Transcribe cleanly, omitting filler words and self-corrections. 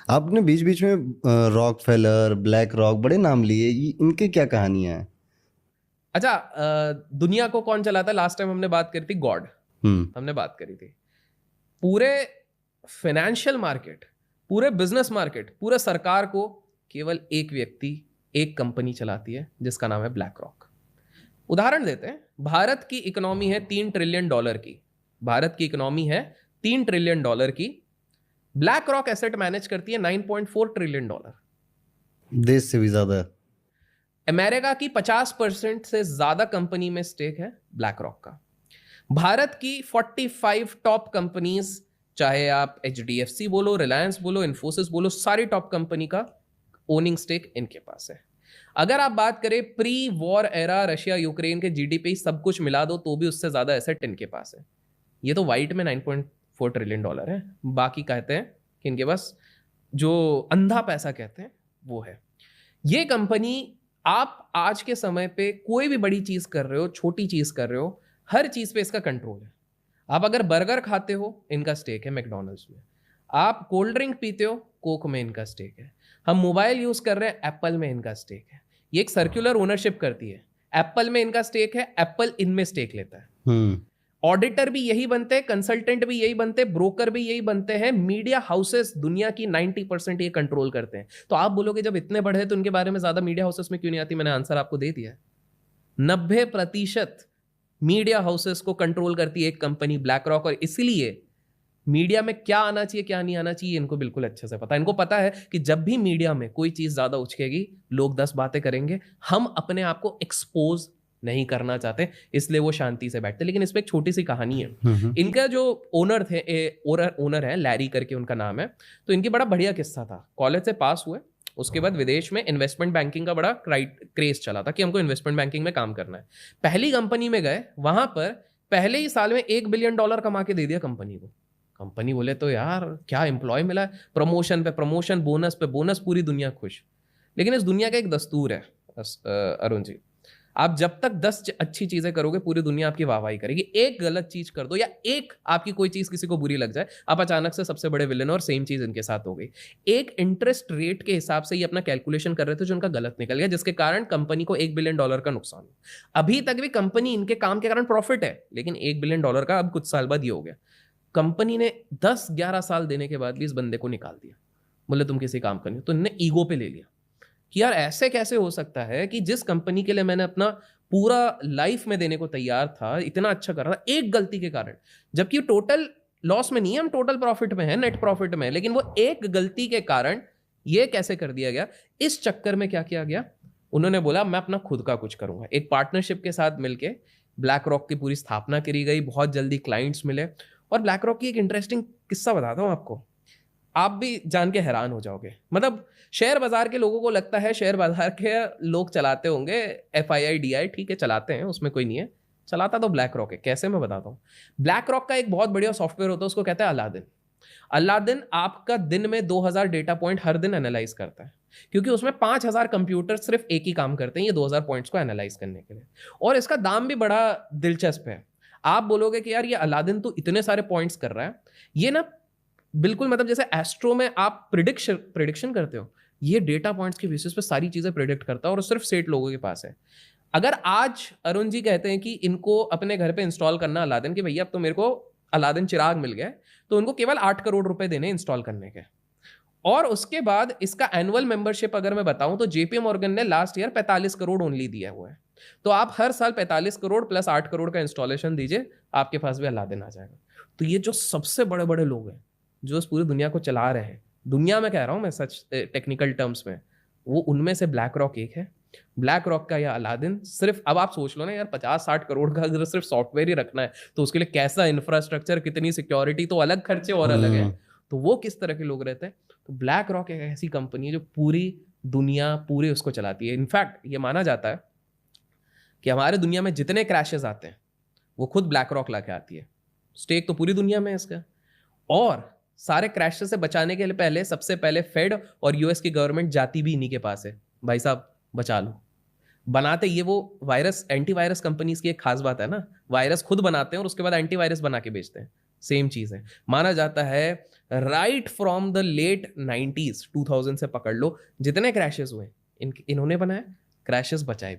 आपने बीच बीच में rock failure, black rock बड़े नाम लिए, इनके क्या कहानियां हैं? अच्छा, दुनिया को कौन चलाता है? लास्ट टाइम हमने बात करी थी गॉड, हम्म। हमने बात करी थी। पूरे फाइनेंशियल मार्केट, पूरे बिजनेस मार्केट, पूरे सरकार को केवल एक व्यक्ति, एक कंपनी चलाती है जिसका नाम है ब्लैक रॉक। उदाहरण देते हैं, भारत की इकोनॉमी है $3 ट्रिलियन की। भारत की इकोनॉमी है $3 ट्रिलियन की। ब्लैक रॉक एसेट मैनेज करती है $9.4 ट्रिलियन। देश से भी ज्यादा। अमेरिका की 50% से ज्यादा कंपनी में स्टेक है ब्लैक रॉक का। भारत की 45 टॉप कंपनीज, चाहे आप HDFC बोलो, रिलायंस बोलो, इन्फोसिस बोलो, सारी टॉप कंपनी का ओनिंग स्टेक इनके पास है। अगर आप बात करें pre war era, Russia Ukraine के जीडीपी सब कुछ मिला दो तो भी उससे ज्यादा एसेट इनके पास है। ये तो वाइट में $9.4 ट्रिलियन है। बाकी कहते हैं कि इनके पास जो अंधा पैसा कहते हैं वो है। ये कंपनी, आप आज के समय पे कोई भी बड़ी चीज कर रहे हो, छोटी चीज कर रहे हो, हर चीज पे इसका कंट्रोल है। आप अगर बर्गर खाते हो, इनका स्टेक है मैकडोनल्ड्स में। आप कोल्ड ड्रिंक पीते हो, कोक में इनका स्टेक है। हम मोबाइल यूज कर रहे हैं, एप्पल में इनका स्टेक है। ये एक सर्कुलर ओनरशिप करती है। एप्पल में इनका स्टेक है, एप्पल इनमें स्टेक लेता है। हम्म। ऑडिटर भी यही बनते हैं, कंसल्टेंट भी यही बनते हैं, ब्रोकर भी यही बनते हैं, मीडिया हाउसेस दुनिया की 90% ये कंट्रोल करते हैं। तो आप बोलोगे जब इतने बड़े हैं तो उनके बारे में ज्यादा मीडिया हाउसेस में क्यों नहीं आती? मैंने आंसर आपको दे दिया है। 90% मीडिया हाउसेस को कंट्रोल करती है एक कंपनी ब्लैक रॉक। और इसलिए मीडिया में क्या आना चाहिए, क्या नहीं आना चाहिए, इनको बिल्कुल अच्छे से पता है। इनको पता है कि जब भी मीडिया में कोई चीज ज्यादा उछकेगी, लोग 10 बातें करेंगे। हम अपने आप को एक्सपोज नहीं करना चाहते, इसलिए वो शांति से बैठते। लेकिन इसमें एक छोटी सी कहानी है। हम्म। इनका जो ओनर थे, ओनर है, लैरी करके उनका नाम है। तो इनकी बड़ा बढ़िया किस्सा था। कॉलेज से पास हुए, उसके बाद विदेश में इन्वेस्टमेंट बैंकिंग का बड़ा क्रेज चला था कि हमको इन्वेस्टमेंट बैंकिंग में काम करना है। पहली कंपनी में गए, वहां पर पहले ही साल में $1 बिलियन कमा के दे दिया कंपनी को। कंपनी बोले तो यार क्या एम्प्लॉय मिला है, प्रमोशन पे प्रमोशन, बोनस पे बोनस, पूरी दुनिया खुश। लेकिन इस दुनिया का एक दस्तूर है अरुण जी, आप जब तक 10 अच्छी चीजें करोगे पूरी दुनिया आपकी वाहवाही करेगी। एक गलत चीज कर दो या एक आपकी कोई चीज किसी को बुरी लग जाए, आप अचानक से सबसे बड़े विलेन। और सेम चीज इनके साथ हो गई। एक इंटरेस्ट रेट के हिसाब से ये अपना कैलकुलेशन कर रहे थे जो उनका गलत निकल गया, जिसके कारण कंपनी को $1 बिलियन का नुकसान हुआ। अभी तक भी कंपनी इनके काम के कारण प्रॉफिट है, लेकिन $1 बिलियन का अब कुछ साल बाद ये हो गया। कंपनी ने 10-11 साल देने के बाद भी इस बंदे को निकाल दिया। बोले तुम किसी काम का नहीं हो। तो इन्होंने ईगो पे ले लिया कि यार ऐसे कैसे हो सकता है कि जिस कंपनी के लिए मैंने अपना पूरा लाइफ में देने को तैयार था, इतना अच्छा कर रहा था, एक गलती के कारण, जबकि टोटल लॉस में नहीं है, हम टोटल प्रॉफिट में है, नेट प्रॉफिट में है, लेकिन वो एक गलती के कारण ये कैसे कर दिया गया। इस चक्कर में क्या किया गया, उन्होंने बोला मैं अपना खुद का कुछ करूंगा। एक पार्टनरशिप के साथ मिलके ब्लैक रॉक की पूरी स्थापना करी गई। बहुत जल्दी क्लाइंट्स मिले। और ब्लैक रॉक की एक इंटरेस्टिंग किस्सा बताता हूं आपको, आप भी जान के हैरान हो जाओगे। मतलब शेयर बाजार के लोगों को लगता है शेयर बाजार के लोग चलाते होंगे, FII DI, ठीक है चलाते हैं, उसमें कोई नहीं है। चलाता तो ब्लैक रॉक है। कैसे, मैं बताता हूँ। ब्लैक रॉक का एक बहुत बढ़िया सॉफ्टवेयर होता है, उसको कहते हैं अलादीन। अलादीन आपका दिन में 2000 डेटा पॉइंट हर दिन एनालाइज करता है, क्योंकि उसमें 5000 कंप्यूटर सिर्फ एक ही काम करते हैं, ये 2000 पॉइंट्स को एनालाइज करने के लिए। और इसका दाम भी बड़ा दिलचस्प है। आप बोलोगे कि यार ये अलादीन तो इतने सारे पॉइंट्स कर रहा है, ये ना बिल्कुल मतलब जैसे एस्ट्रो में आप प्रिडिक्शन करते हो, ये डेटा पॉइंट्स के बेसिस पे सारी चीजें प्रिडिक्ट करता है, और सिर्फ सेट लोगों के पास है। अगर आज अरुण जी कहते हैं कि इनको अपने घर पे इंस्टॉल करना अलादीन, कि भैया अब तो मेरे को अलादीन चिराग मिल गया, तो उनको केवल 8 करोड़ रुपए देने इंस्टॉल करने के। और उसके बाद इसका एनुअल मेंबरशिप अगर मैं बताऊं तो JP मॉर्गन ने लास्ट ईयर 45 करोड़ ओनली दिया हुआ है। तो आप हर साल 45 करोड़ प्लस 8 करोड़ का इंस्टॉलेशन दीजिए, आपके पास भी अलादीन आ जाएगा। तो ये जो सबसे बड़े बड़े लोग हैं जो इस पूरी दुनिया को चला रहे हैं, दुनिया में कह रहा हूं मैं सच टेक्निकल टर्म्स में, वो उनमें से ब्लैक रॉक एक है। ब्लैक रॉक का या अलादीन, सिर्फ अब आप सोच लो ना यार, 50-60 करोड़ का अगर सिर्फ सॉफ्टवेयर ही रखना है तो उसके लिए कैसा इंफ्रास्ट्रक्चर, कितनी सिक्योरिटी, तो अलग खर्चे और अलग है। हम्म। तो वो किस तरह के लोग रहते हैं। तो ब्लैक रॉक एक ऐसी कंपनी है जो पूरी दुनिया पूरे उसको चलाती है। इनफैक्ट ये माना जाता है कि हमारे दुनिया में जितने क्रैशेस आते हैं वो खुद ब्लैक रॉक लाके आती है। स्टेक तो पूरी दुनिया में है इसका। और सारे क्रैश से बचाने के लिए पहले, सबसे पहले फेड और US की गवर्नमेंट जाती भी इन्हीं के पास है, भाई साहब बचा लो। बनाते ये वो वायरस, एंटीवायरस कंपनीज की एक खास बात है ना, वायरस खुद बनाते हैं और उसके बाद एंटीवायरस बना के बेचते हैं। सेम चीज है। माना जाता है right from the late 90s 2000 से पकड़ लो, जितने क्रैशेस हुए इन्होंने बनाया, क्रैशेस बचाए।